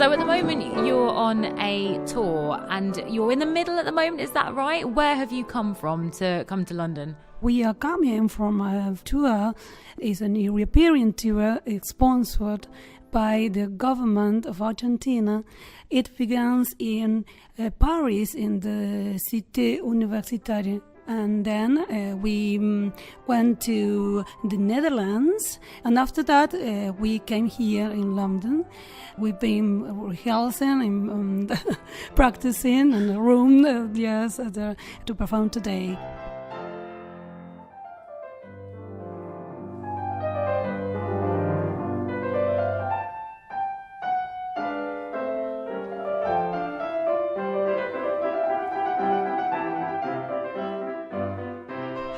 So at the moment you're on a tour and you're in the middle at the moment, is that right? Where have you come from to come to London? We are coming from a tour. It's an European tour. It's sponsored by the government of Argentina. It begins in Paris, in the Cité Universitaire. And then we went to the Netherlands, and after that we came here in London. We've been rehearsing and practicing in the room, to perform today.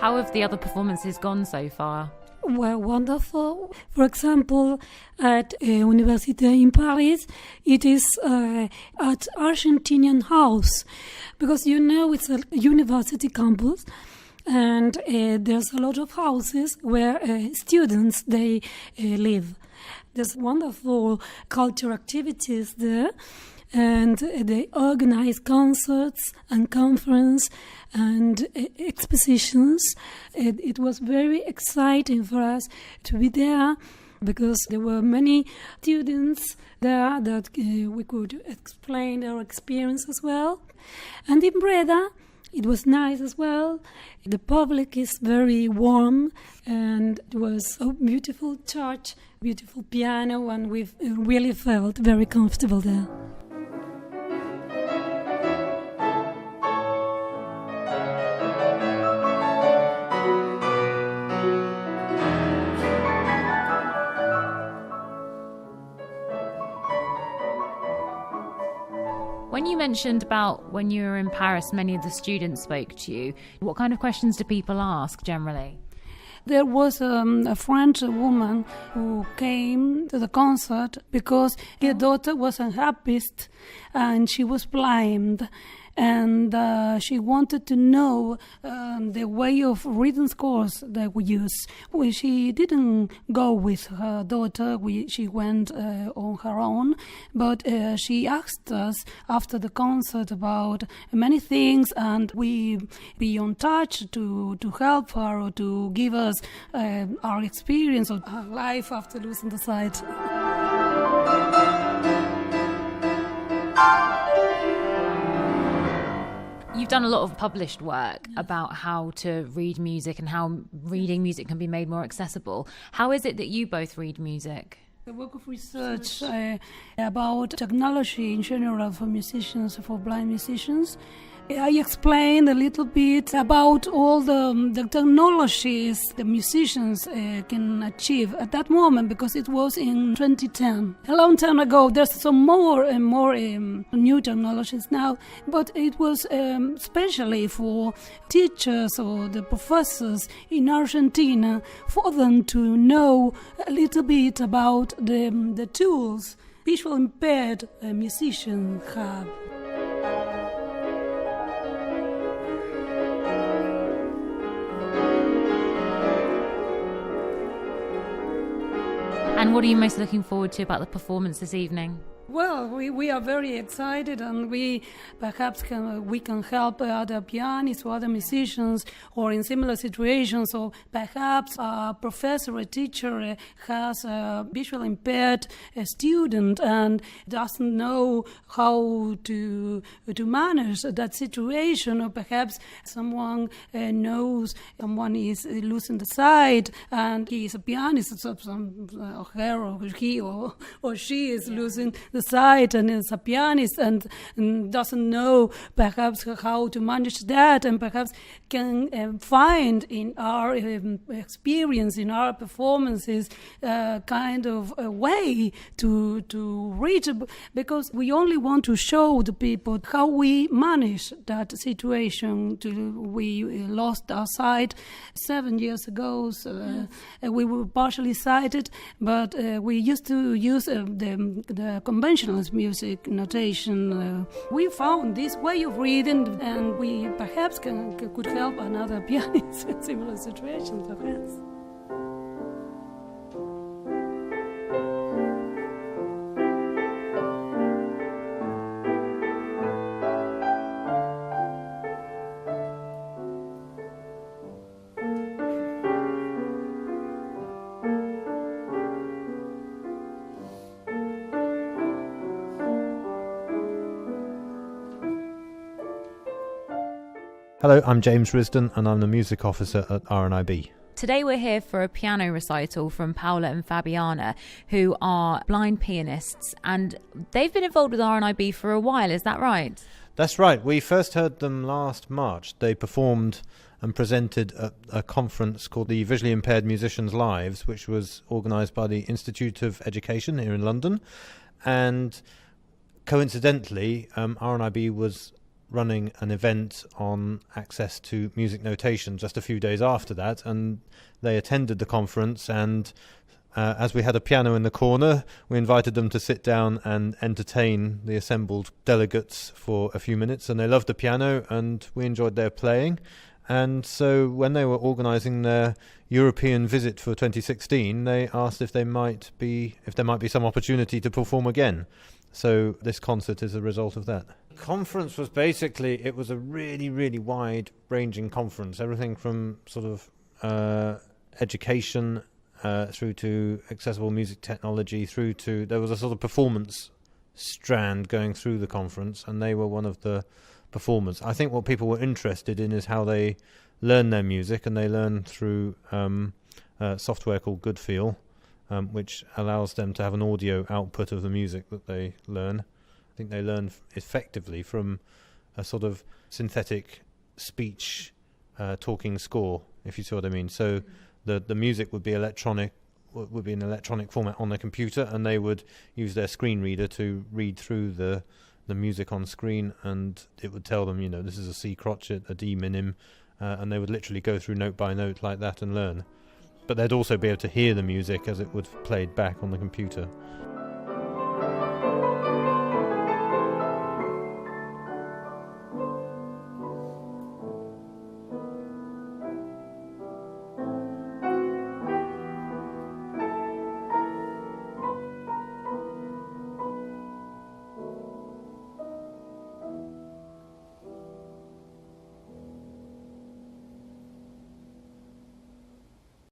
How have the other performances gone so far? Well, wonderful. For example, at Université in Paris, it is at Argentinian House, because it's a university campus, and there's a lot of houses where students they live. There's wonderful cultural activities there. And they organize concerts and conferences and expositions. It was very exciting for us to be there because there were many students there that we could explain their experience as well. And in Breda, it was nice as well. The public is very warm, and it was a beautiful church, beautiful piano, and we really felt very comfortable there. When you mentioned about when you were in Paris, many of the students spoke to you. What kind of questions do people ask generally? There was a French woman who came to the concert because her daughter was a harpist and she was blind. And she wanted to know the way of reading scores that we use. Well, she didn't go with her daughter. She went on her own. But she asked us after the concert about many things, and we be on touch to help her or to give us our experience of her life after losing the sight. You've done a lot of published work about how to read music and how reading music can be made more accessible. How is it that you both read music? The work of research about technology in general for musicians, for blind musicians. I explained a little bit about all the technologies the musicians can achieve at that moment, because it was in 2010. A long time ago. There's some more and more new technologies now, but it was especially for teachers or the professors in Argentina, for them to know a little bit about the tools visually impaired musicians have. And what are you most looking forward to about the performance this evening? Well, we are very excited, and we perhaps can help other pianists or other musicians or in similar situations, or perhaps a professor, a teacher has a visually impaired student and doesn't know how to manage that situation, or perhaps someone knows someone is losing the sight and he is a pianist, so her or he or she is losing the sight and is a pianist and doesn't know perhaps how to manage that, and perhaps can find in our experience, in our performances, kind of a way to reach, because we only want to show the people how we manage that situation. We lost our sight 7 years ago, so, we were partially sighted, but we used to use the conventional music notation. We found this way of reading, and we perhaps could help another pianist in similar situations, perhaps. Hello, I'm James Risdon and I'm the music officer at RNIB. Today we're here for a piano recital from Paula and Fabiana, who are blind pianists, and they've been involved with RNIB for a while, is that right? That's right. We first heard them last March. They performed and presented at a conference called the Visually Impaired Musicians' Lives, which was organised by the Institute of Education here in London. And coincidentally, RNIB was running an event on access to music notation just a few days after that, and they attended the conference, and as we had a piano in the corner, we invited them to sit down and entertain the assembled delegates for a few minutes, and they loved the piano and we enjoyed their playing. And so when they were organising their European visit for 2016, they asked if there might be some opportunity to perform again. So this concert is a result of that. Conference was it was a really, really wide-ranging conference, everything from sort of education through to accessible music technology, through to, there was a sort of performance strand going through the conference, and they were one of the performers. I think what people were interested in is how they learn their music, and they learn through software called Goodfeel, which allows them to have an audio output of the music that they learn. I think they learn effectively from a sort of synthetic speech talking score, if you see what I mean. So the music would be would be in electronic format on the computer, and they would use their screen reader to read through the music on screen, and it would tell them, this is a C crotchet, a D minim, and they would literally go through note by note like that and learn. But they'd also be able to hear the music as it would played back on the computer.